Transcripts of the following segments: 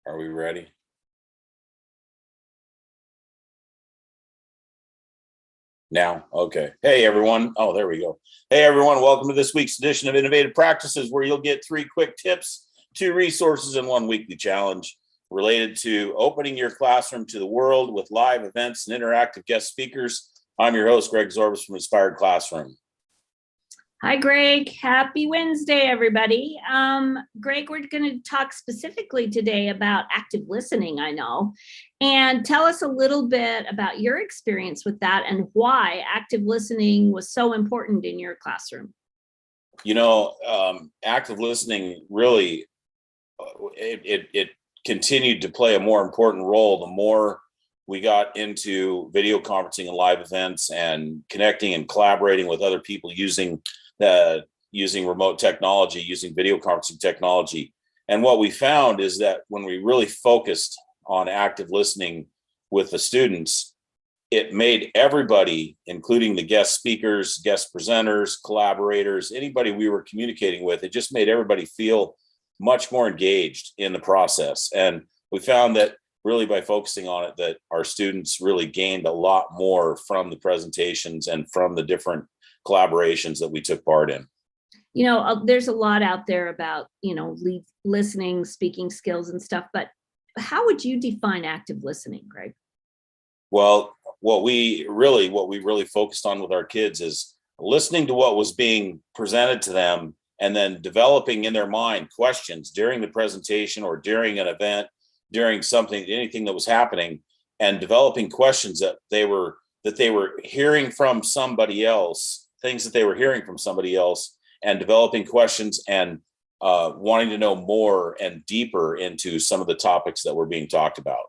Are we ready? Now, okay. Hey, everyone. Oh, there we go. Hey, everyone. Welcome to this week's edition of Innovative Practices, where you'll get 3 quick tips, 2 resources, and 1 weekly challenge related to opening your classroom to the world with live events and interactive guest speakers. I'm your host, Greg Zorbas from Inspired Classroom. Hi, Greg. Happy Wednesday, everybody. Greg, we're going to talk specifically today about active listening, I know, and tell us a little bit about your experience with that and why active listening was so important in your classroom. You know, active listening really, it continued to play a more important role the more we got into video conferencing and live events and connecting and collaborating with other people using remote technology, using video conferencing technology. And what we found is that when we really focused on active listening with the students, it made everybody, including the guest speakers, guest presenters, collaborators, anybody we were communicating with, it just made everybody feel much more engaged in the process. And we found that really by focusing on it, that our students really gained a lot more from the presentations and from the different collaborations that we took part in. You know, there's a lot out there about, listening, speaking skills and stuff, but how would you define active listening, Greg? Well, what we really focused on with our kids is listening to what was being presented to them and then developing in their mind questions during the presentation or during an event, during anything that was happening, and developing questions that they were hearing from somebody else, things that they were hearing from somebody else, and developing questions and wanting to know more and deeper into some of the topics that were being talked about.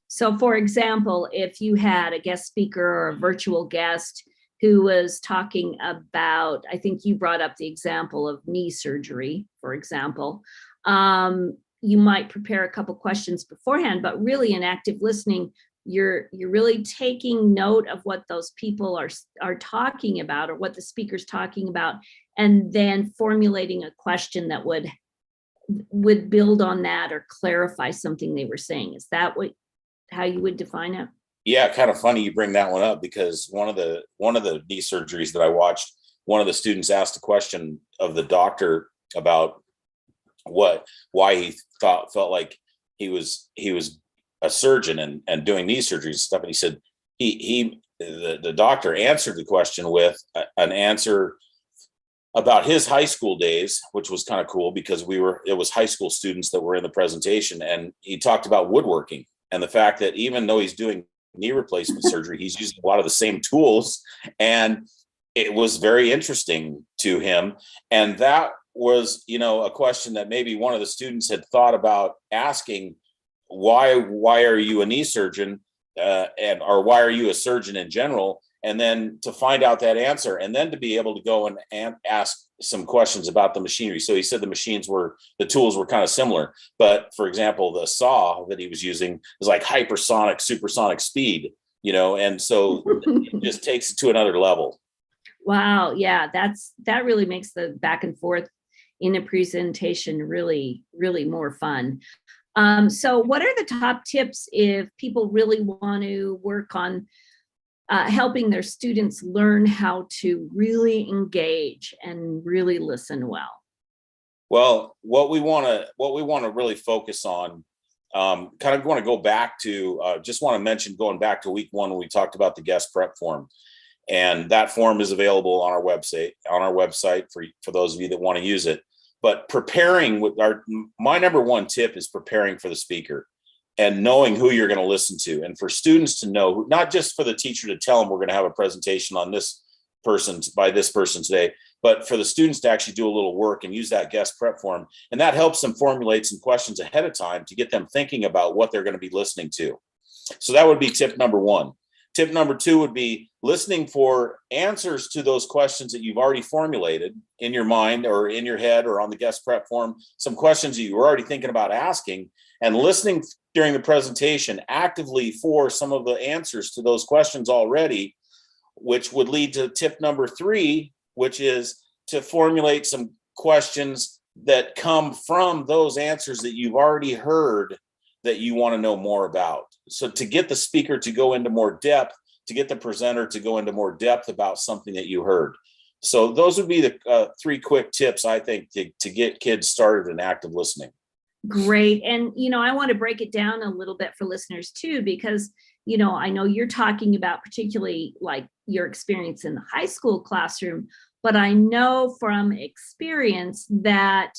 So, for example, if you had a guest speaker or a virtual guest who was talking about, I think you brought up the example of knee surgery, for example, you might prepare a couple questions beforehand, but really in active listening, you're really taking note of what those people are talking about or what the speaker's talking about, and then formulating a question that would build on that or clarify something they were saying. Is that how you would define it? Yeah, kind of funny you bring that one up, because one of the knee surgeries that I watched, one of the students asked a question of the doctor about why he felt like he was a surgeon and doing knee surgeries and stuff. And he said the doctor answered the question with an answer about his high school days, which was kind of cool because it was high school students that were in the presentation. And he talked about woodworking and the fact that even though he's doing knee replacement surgery, he's using a lot of the same tools. And it was very interesting to him. And that was, a question that maybe one of the students had thought about asking, why are you a knee surgeon, or why are you a surgeon in general? And then to find out that answer, and then to be able to go and ask some questions about the machinery. So he said the tools were kind of similar, but for example, the saw that he was using was like hypersonic, supersonic speed, and so it just takes it to another level. Wow. Yeah, that really makes the back and forth in a presentation really, really more fun. So what are the top tips if people really want to work on helping their students learn how to really engage and really listen well? Well, what we want to really focus on, kind of want to go back to, just want to mention going back to week 1 when we talked about the guest prep form. And that form is available on our website for those of you that want to use it. But preparing my number 1 tip is preparing for the speaker and knowing who you're going to listen to. And for students to know, not just for the teacher to tell them we're going to have a presentation on by this person today, but for the students to actually do a little work and use that guest prep form. And that helps them formulate some questions ahead of time to get them thinking about what they're going to be listening to. So that would be tip number 1. Tip number 2 would be listening for answers to those questions that you've already formulated in your mind or in your head or on the guest prep form, some questions that you were already thinking about asking, and listening during the presentation actively for some of the answers to those questions already, which would lead to tip number 3, which is to formulate some questions that come from those answers that you've already heard that you want to know more about. So to get the speaker to go into more depth, to get the presenter to go into more depth about something that you heard. So those would be the 3 quick tips, I think, to get kids started in active listening. Great. And, I want to break it down a little bit for listeners too, because, I know you're talking about particularly like your experience in the high school classroom, but I know from experience that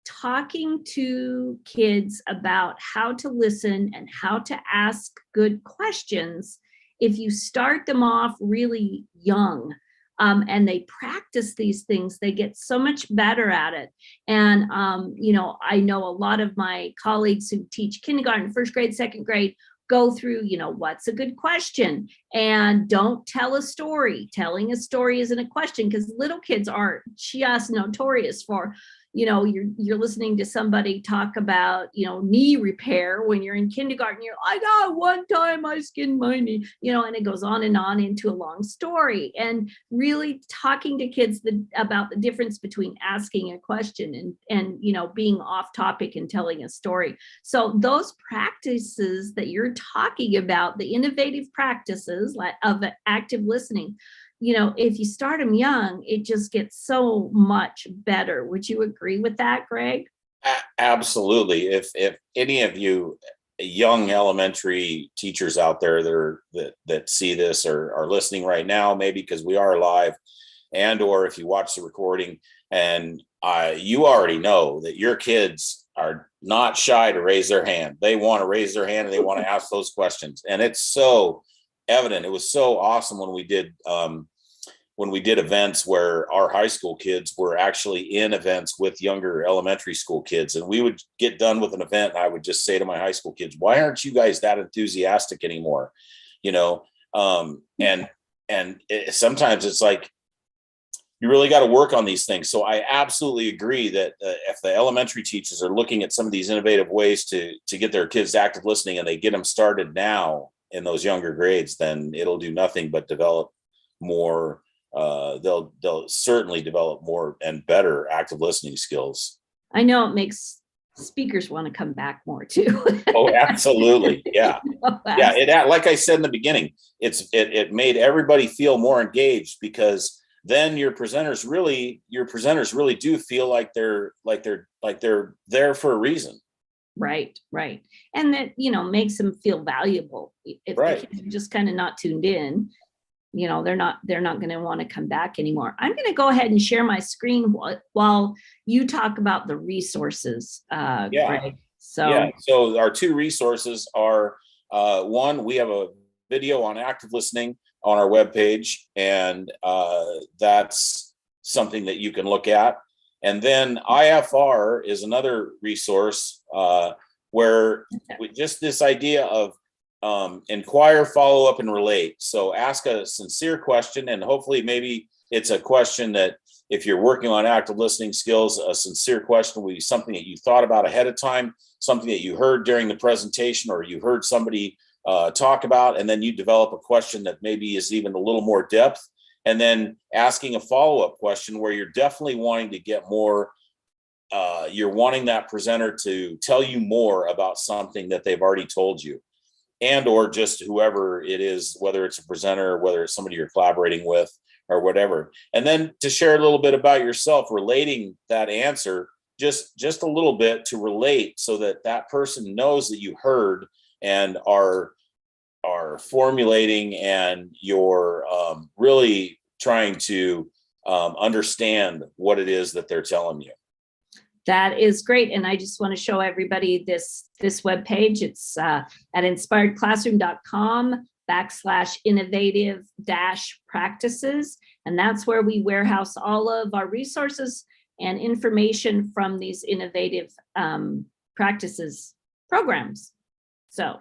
talking to kids about how to listen and how to ask good questions, if you start them off really young, and they practice these things, they get so much better at it. And, I know a lot of my colleagues who teach kindergarten, first grade, second grade, go through, what's a good question? And don't tell a story. Telling a story isn't a question, because little kids are just notorious for, you're listening to somebody talk about, knee repair when you're in kindergarten. You're like, oh, one time I skinned my knee, and it goes on and on into a long story. And really talking to kids about the difference between asking a question and being off topic and telling a story. So those practices that you're talking about, the innovative practices of active listening, if you start them young, it just gets so much better. Would you agree with that, Greg? Absolutely. If any of you young elementary teachers out there that see this or are listening right now, maybe because we are live, and or if you watch the recording, and you already know that your kids are not shy to raise their hand. They want to raise their hand and they want to ask those questions. And it's so evident. It was so awesome when we did events where our high school kids were actually in events with younger elementary school kids. And we would get done with an event, and I would just say to my high school kids, why aren't you guys that enthusiastic anymore? Sometimes it's like, you really got to work on these things. So I absolutely agree that if the elementary teachers are looking at some of these innovative ways to get their kids active listening, and they get them started now in those younger grades, then it'll do nothing but develop more. They'll certainly develop more and better active listening skills. I know it makes speakers want to come back more too. Oh, absolutely. Yeah. Yeah. It, like I said in the beginning, it made everybody feel more engaged, because then your presenters really do feel like they're there for a reason. Right. And that, makes them feel valuable. If right. The kids are just kind of not tuned in, they're not going to want to come back anymore. I'm going to go ahead and share my screen while you talk about the resources, Greg. So our 2 resources are, one, we have a video on active listening on our webpage, and that's something that you can look at. And then IFR is another resource where with just this idea of inquire, follow up, and relate. So ask a sincere question, and hopefully maybe it's a question that, if you're working on active listening skills, a sincere question will be something that you thought about ahead of time, something that you heard during the presentation, or you heard somebody talk about, and then you develop a question that maybe is even a little more depth, and then asking a follow-up question where you're definitely wanting to get more, you're wanting that presenter to tell you more about something that they've already told you, and or just whoever it is, whether it's a presenter, whether it's somebody you're collaborating with or whatever. And then to share a little bit about yourself, relating that answer just a little bit, to relate, so that that person knows that you heard and are formulating, and you're really trying to understand what it is that they're telling you. That is great. And I just want to show everybody this webpage. It's at inspiredclassroom.com/innovative-practices. And that's where we warehouse all of our resources and information from these innovative practices programs. So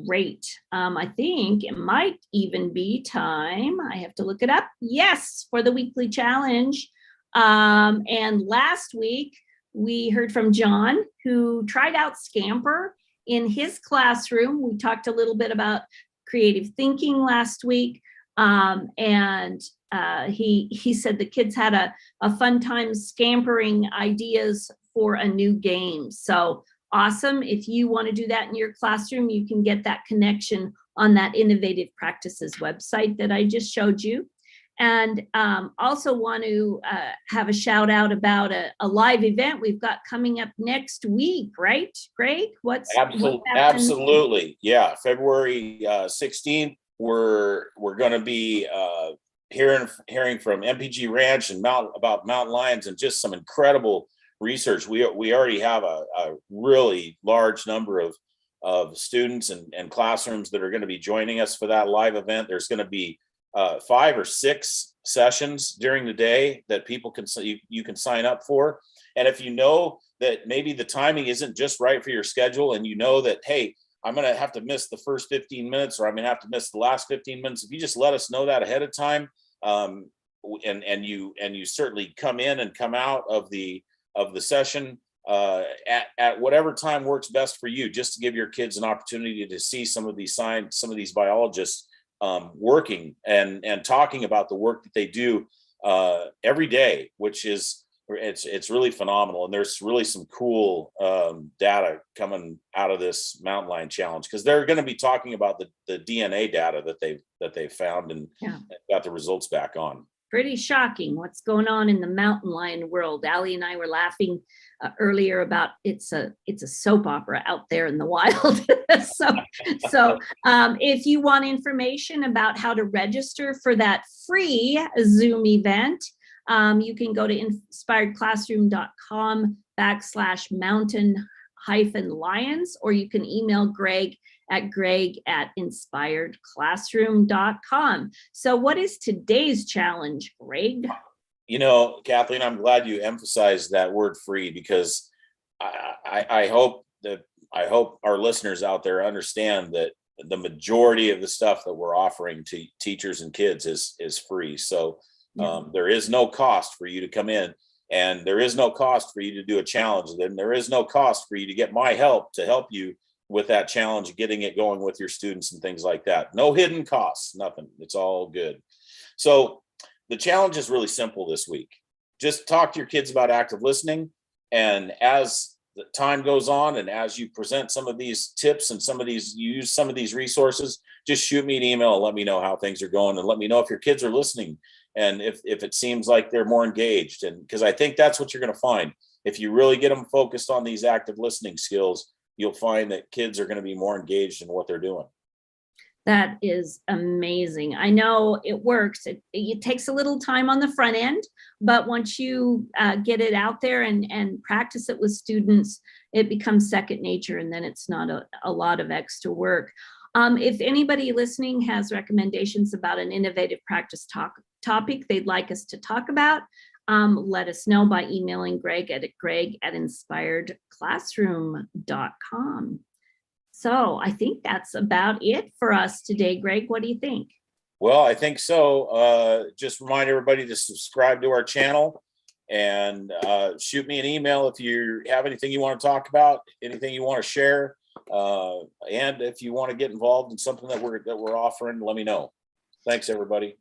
great. I think it might even be time. I have to look it up. Yes, for the weekly challenge. And last week, we heard from John, who tried out Scamper in his classroom. We talked a little bit about creative thinking last week. And he said the kids had a fun time scampering ideas for a new game. So awesome. If you want to do that in your classroom, you can get that connection on that Innovative Practices website that I just showed you. And also want to have a shout out about a live event we've got coming up next week, right, Greg? What's absolutely, yeah. February 16th, we're going to be hearing from MPG Ranch and about mountain lions and just some incredible research. We already have a really large number of students and classrooms that are going to be joining us for that live event. There's going to be 5 or 6 sessions during the day that people can you can sign up for. And if you know that maybe the timing isn't just right for your schedule, and you know that, hey, I'm going to have to miss the first 15 minutes, or I'm going to have to miss the last 15 minutes. If you just let us know that ahead of time, and you certainly come in and come out of the session at whatever time works best for you, just to give your kids an opportunity to see some of these science, some of these biologists working and talking about the work that they do every day, which is it's really phenomenal. And there's really some cool data coming out of this mountain lion challenge, because they're going to be talking about the DNA data that they've found and got the results back on. Pretty shocking what's going on in the mountain lion world. Allie and I were laughing earlier about it's a soap opera out there in the wild. so if you want information about how to register for that free Zoom event, you can go to inspiredclassroom.com/mountain-lions, or you can email Greg at greg@inspiredclassroom.com. So what is today's challenge, Greg? You know, Kathleen, I'm glad you emphasized that word free, because I hope our listeners out there understand that the majority of the stuff that we're offering to teachers and kids is free. So there is no cost for you to come in, and there is no cost for you to do a challenge. Then there is no cost for you to get my help to help you with that challenge, getting it going with your students and things like that. No hidden costs, nothing. It's all good. So the challenge is really simple this week. Just talk to your kids about active listening. And as the time goes on, and as you present some of these tips and use some of these resources, just shoot me an email and let me know how things are going, and let me know if your kids are listening and if it seems like they're more engaged. And because I think that's what you're going to find. If you really get them focused on these active listening skills, you'll find that kids are going to be more engaged in what they're doing. That is amazing. I know it works. It takes a little time on the front end, but once you get it out there and practice it with students, it becomes second nature, and then it's not a lot of extra work. If anybody listening has recommendations about an innovative practice topic they'd like us to talk about, let us know by emailing Greg at inspiredclassroom.com. So I think that's about it for us today. Greg, what do you think? Well, I think so. Just remind everybody to subscribe to our channel, and shoot me an email if you have anything you want to talk about, anything you want to share, and if you want to get involved in something that we're offering, let me know. Thanks, everybody.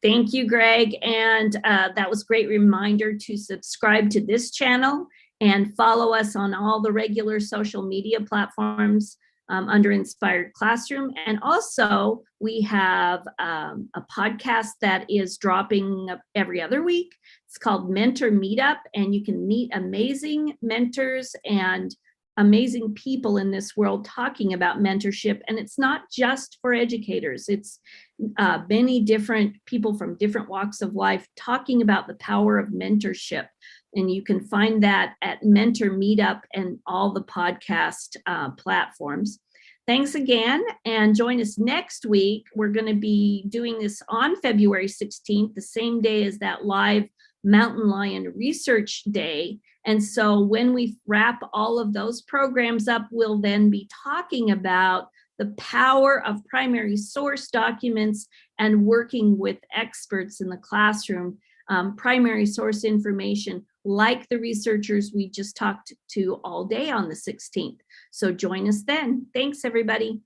Thank you, Greg. And that was a great reminder to subscribe to this channel and follow us on all the regular social media platforms under Inspired Classroom. And also, we have a podcast that is dropping every other week. It's called Mentor Meetup, and you can meet amazing mentors and amazing people in this world talking about mentorship. And it's not just for educators. It's many different people from different walks of life talking about the power of mentorship. And you can find that at Mentor Meetup and all the podcast platforms. Thanks again, and join us next week. We're going to be doing this on February 16th, the same day as that live Mountain Lion Research Day. And so when we wrap all of those programs up, we'll then be talking about the power of primary source documents and working with experts in the classroom. Primary source information, like the researchers we just talked to all day on the 16th. So join us then. Thanks, everybody.